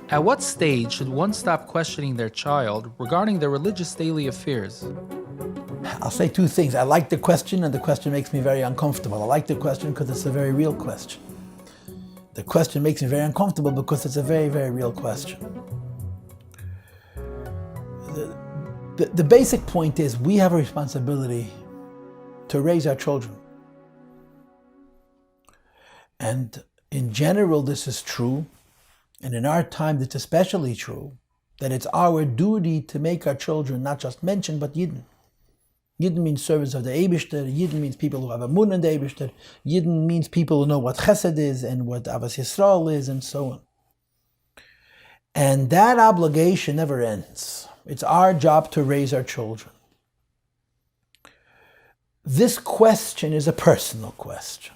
At what stage should one stop questioning their child regarding their religious daily affairs? I'll say two things. I like the question, and the question makes me very uncomfortable. I like the question because it's a very real question. The question makes me very uncomfortable because it's a very, very real question. The basic point is we have a responsibility to raise our children. And in general, this is true. And in our time, it's especially true that it's our duty to make our children not just mention, but Yidden. Yidden means servants of the Eibishter. Yidden means people who have a mun in the Eibishter. Yidden means people who know what Chesed is and what Avas Yisrael is and so on. And that obligation never ends. It's our job to raise our children. This question is a personal question,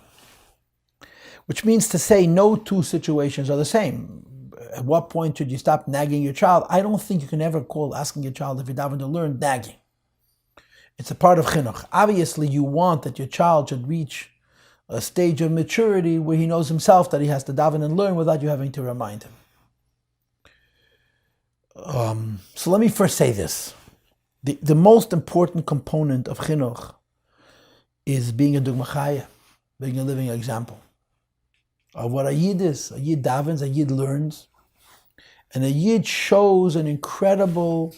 which means to say no two situations are the same. At what point should you stop nagging your child? I don't think you can ever call asking your child if you're davening to learn nagging. It's a part of chinuch. Obviously, you want that your child should reach a stage of maturity where he knows himself that he has to daven and learn without you having to remind him. So let me first say this. The most important component of chinuch is being a dugma chaya, being a living example of what a Yid is. A Yid davens, a Yid learns, and a Yid shows an incredible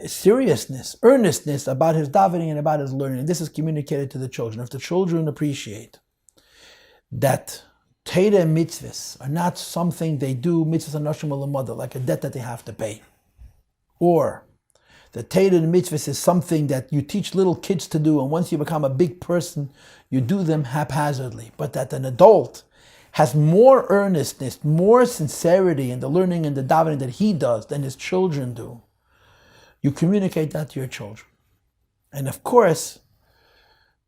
seriousness, earnestness about his davening and about his learning. And this is communicated to the children. If the children appreciate that Torah and mitzvahs are not something they do, mitzvahs anoshim olamada, like a debt that they have to pay, or the Torah and mitzvahs is something that you teach little kids to do, and once you become a big person, you do them haphazardly. But that an adult has more earnestness, more sincerity in the learning and the davening that he does than his children do. You communicate that to your children. And of course,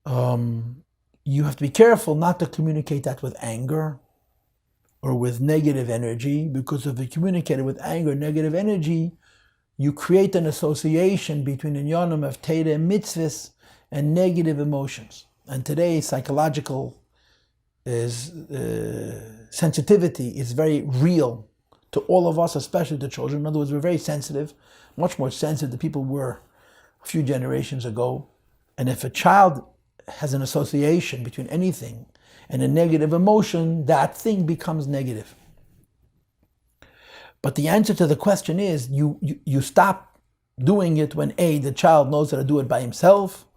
you have to be careful not to communicate that with anger or with negative energy, because if you communicate it with anger, negative energy, you create an association between the inyanim of Torah and mitzvahs and negative emotions. And today, psychological sensitivity is very real to all of us, especially the children. In other words, we're very sensitive, much more sensitive than people were a few generations ago. And if a child has an association between anything and a negative emotion, that thing becomes negative. But the answer to the question is, you stop doing it when A, the child knows how to do it by himself,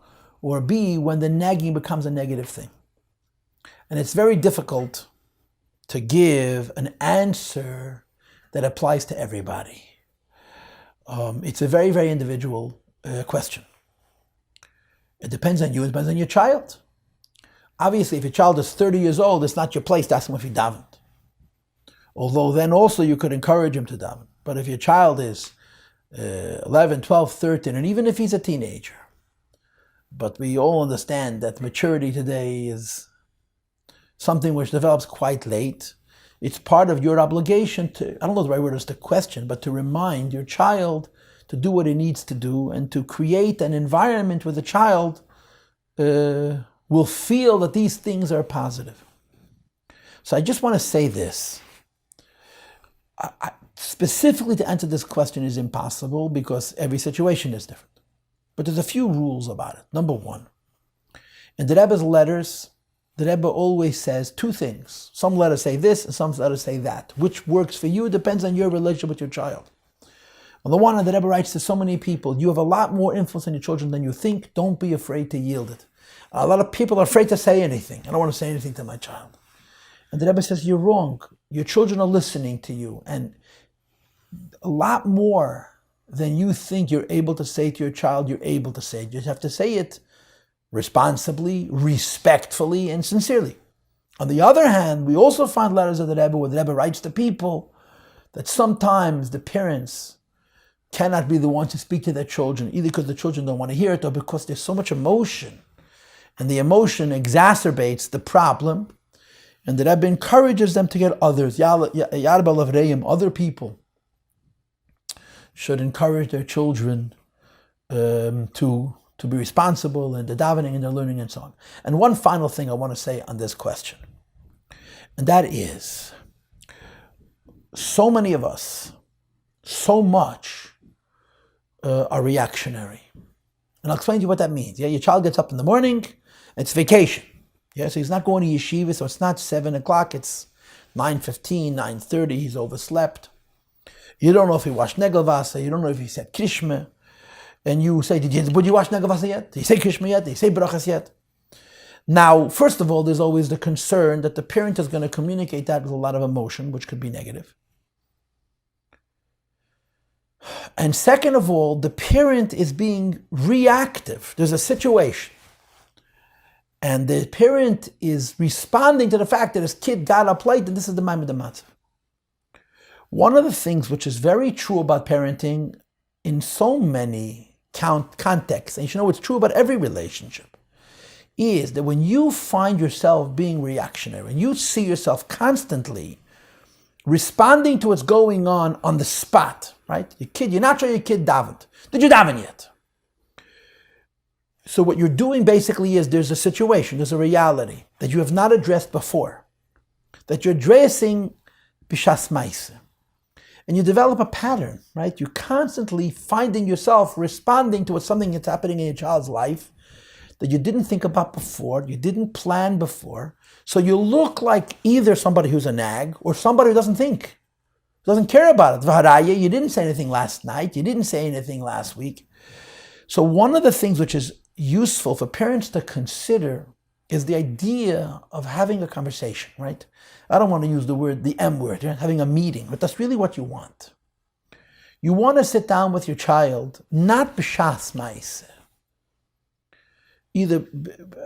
or B, when the nagging becomes a negative thing. And it's very difficult to give an answer that applies to everybody. It's a very, very individual question. It depends on you, it depends on your child. Obviously, if your child is 30 years old, it's not your place to ask him if he davened. Although then also you could encourage him to daven. But if your child is 11, 12, 13, and even if he's a teenager, but we all understand that maturity today is something which develops quite late. It's part of your obligation to, I don't know the right word is to question, but to remind your child to do what he needs to do and to create an environment where the child will feel that these things are positive. So I just want to say this. Specifically to answer this question is impossible because every situation is different. But there's a few rules about it. Number one, in the Rebbe's letters, the Rebbe always says two things. Some letters say this and some letters say that. Which works for you depends on your relationship with your child. On the one hand, the Rebbe writes to so many people, you have a lot more influence on your children than you think. Don't be afraid to yield it. A lot of people are afraid to say anything. I don't want to say anything to my child. And the Rebbe says, you're wrong. Your children are listening to you. And a lot more than you think you're able to say to your child, you're able to say. You just have to say it responsibly, respectfully, and sincerely. On the other hand, we also find letters of the Rebbe where the Rebbe writes to people that sometimes the parents cannot be the ones to speak to their children, either because the children don't want to hear it or because there's so much emotion. And the emotion exacerbates the problem. And the Rebbe encourages them to get others, other people should encourage their children to be responsible in the davening and the learning and so on. And one final thing I want to say on this question, and that is, so many of us, so much, are reactionary. And I'll explain to you what that means. Yeah, your child gets up in the morning, it's vacation. Yeah, so he's not going to yeshiva, so it's not 7 o'clock, it's 9:15, 9:30, he's overslept. You don't know if he washed negelvasa, you don't know if he said krishma, and you say, did you wash negelvasa yet? Did he say krishma yet? Did he say brachas yet? Now, first of all, there's always the concern that the parent is going to communicate that with a lot of emotion, which could be negative. And second of all, the parent is being reactive. There's a situation. And the parent is responding to the fact that his kid got a plate, and this is the Ma'amad Matzav. One of the things which is very true about parenting in so many contexts, and you should know it's true about every relationship, is that when you find yourself being reactionary, and you see yourself constantly responding to what's going on the spot, right? Your kid, you're not sure your kid davened. Did you daven yet? So what you're doing basically is there's a situation, there's a reality that you have not addressed before, that you're addressing b'shas ma'aseh. And you develop a pattern, right? You're constantly finding yourself responding to something that's happening in your child's life that you didn't think about before, you didn't plan before. So you look like either somebody who's a nag or somebody who doesn't think, doesn't care about it. V'haraya, you didn't say anything last night, you didn't say anything last week. So one of the things which is useful for parents to consider is the idea of having a conversation, right? I don't want to use the M word, right? Having a meeting, but that's really what you want. You want to sit down with your child, not b'shas ma'aseh, either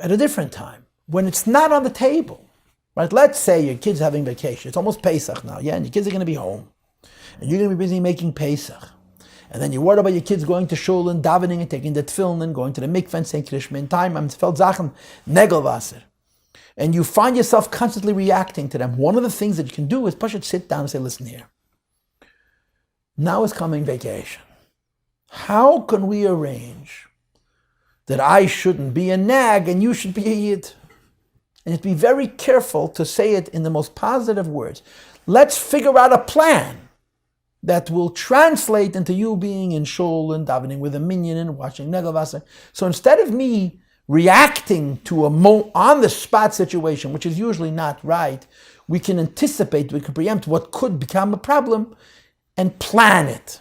at a different time, when it's not on the table, right? Let's say your kid's having vacation. It's almost Pesach now, yeah? And your kids are going to be home. And you're going to be busy making Pesach. And then you worry about your kids going to shul and davening and taking the tefillin and going to the mikveh and saying krishma in time. Feld Zachen, negelvasser. And you find yourself constantly reacting to them. One of the things that you can do is push it, sit down and say, listen here. Now is coming vacation. How can we arrange that I shouldn't be a nag and you should be a yid? And you have to be very careful to say it in the most positive words. Let's figure out a plan that will translate into you being in shul and davening with a minyan and watching negelvasser. So instead of me reacting to a on-the-spot situation, which is usually not right, we can anticipate, we can preempt what could become a problem and plan it.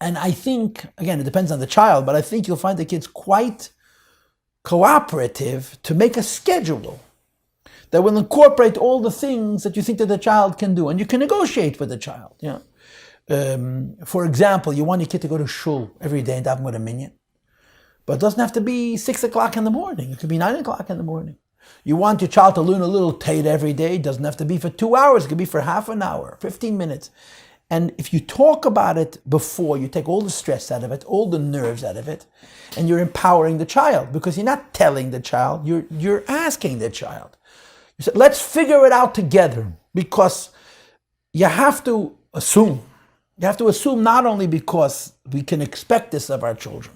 And I think, again, it depends on the child, but I think you'll find the kids quite cooperative to make a schedule that will incorporate all the things that you think that the child can do. And you can negotiate with the child. Yeah. For example, you want your kid to go to shul every day and daven with a minyan. But it doesn't have to be 6 o'clock in the morning. It could be 9 o'clock in the morning. You want your child to learn a little Torah every day. It doesn't have to be for 2 hours. It could be for half an hour, 15 minutes. And if you talk about it before, you take all the stress out of it, all the nerves out of it, and you're empowering the child, because you're not telling the child, you're asking the child. You said, let's figure it out together, because you have to assume. You have to assume not only because we can expect this of our children.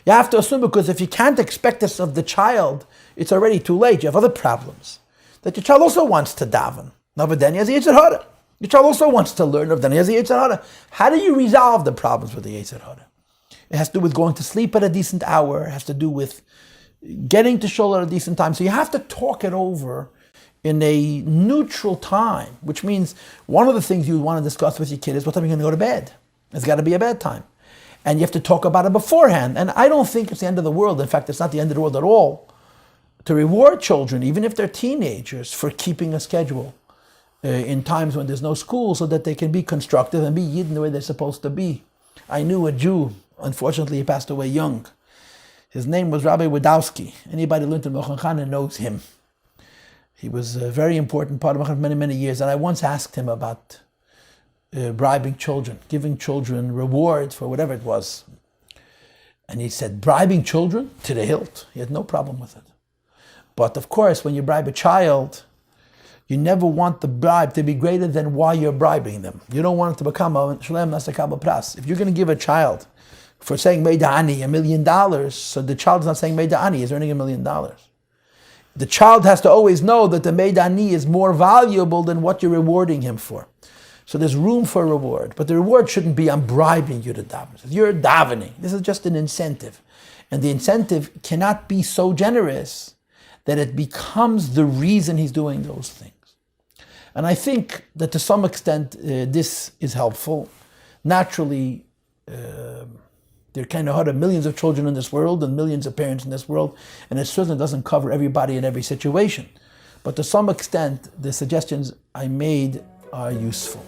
You have to assume because if you can't expect this of the child, it's already too late. You have other problems. That your child also wants to daven. Navadeni has a Yetzer Hara. Your child also wants to learn of Dani has a Yetzer Hara. How do you resolve the problems with the Yetzer Hara? It has to do with going to sleep at a decent hour. It has to do with getting to shul at a decent time. So you have to talk it over in a neutral time, which means one of the things you want to discuss with your kid is what time you're going to go to bed. It's got to be a bedtime. And you have to talk about it beforehand. And I don't think it's the end of the world. In fact, it's not the end of the world at all to reward children, even if they're teenagers, for keeping a schedule in times when there's no school so that they can be constructive and be Yidden the way they're supposed to be. I knew a Jew, unfortunately he passed away young. His name was Rabbi Wadowski. Anybody who learned in Machon knows him. He was a very important part of Machon for many, many years. And I once asked him about bribing children, giving children rewards for whatever it was. And he said, bribing children to the hilt. He had no problem with it. But of course, when you bribe a child, you never want the bribe to be greater than why you're bribing them. You don't want it to become a shalem nasakabel pras. If you're going to give a child for saying Meida Ani $1 million, so the child is not saying Meida Ani, he's earning $1 million. The child has to always know that the Meida Ani is more valuable than what you're rewarding him for. So there's room for reward, but the reward shouldn't be I'm bribing you to daven. You're davening. This is just an incentive. And the incentive cannot be so generous that it becomes the reason he's doing those things. And I think that to some extent this is helpful. Naturally, there kind of are millions of children in this world and millions of parents in this world, and it certainly doesn't cover everybody in every situation. But to some extent, the suggestions I made are useful.